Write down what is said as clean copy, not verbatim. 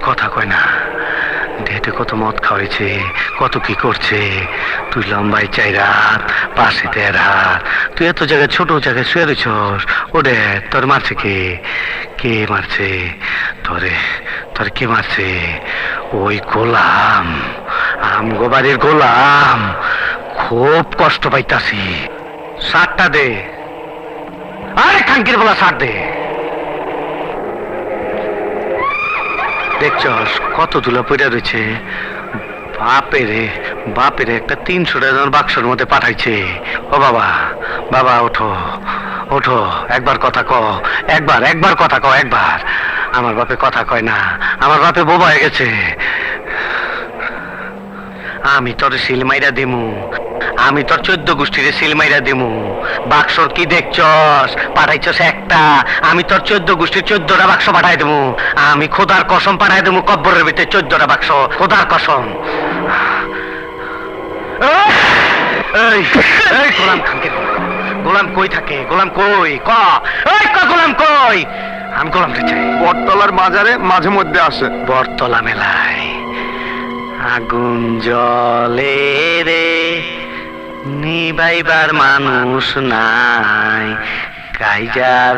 কথা কয় না। ডেটে কত মদ খাওয়াইছে, কত কি করছে। তুই লম্বাই 4 হাত, পাশে 1.5 হাত। তুই এত জায়গায়, ছোট জায়গায় শুয়ে রয়েছস। ওরে তোর মারছে কে? কে মারছে তোরে? তোর কে মারছে? ওই গোলাম, আমগো বাড়ির গোলাম। খুব কষ্ট পাইতাছি। সারটা দে, আরে খাঙ্কির বলা সার দে। দেখছস কত ধুলা পড়ে রয়েছে। বাপেরে বাপেরে একটা 300 টাকার বাক্সের মধ্যে পাঠাইছে। ও বাবা, বাবা ওঠো ওঠো, একবার কথা ক, একবার কথা ক, একবার। আমার বাপে কথা কয় না, আমার বাপে বোবা হয়ে গেছে। আমি তোর সিল মাইরা দিমু, আমি তোর 14 গোষ্ঠীর সিল মাইরা দিমু। বাক্সর কি দেখছস? পাঠাইছস একটা, আমি তোর 14 গোষ্ঠীর 14টা বাক্স পাঠাই দেবো। আমি খোদার কসম পাঠাই দেবো, কব্বরের ভিতরে 14টা বাক্স, খোদার কসম। এই এই গোলাম খানকে, গোলাম কই থাকে? গোলাম কই? ক এই ক, গোলাম কই? আমি গোলামটা চাই। বটতলার বাজারে মাঝে মধ্যে আসে। বটতলা মেলায় আগুন জ্বলে রে, নিবাইবার মানুষ নাই। কাইজার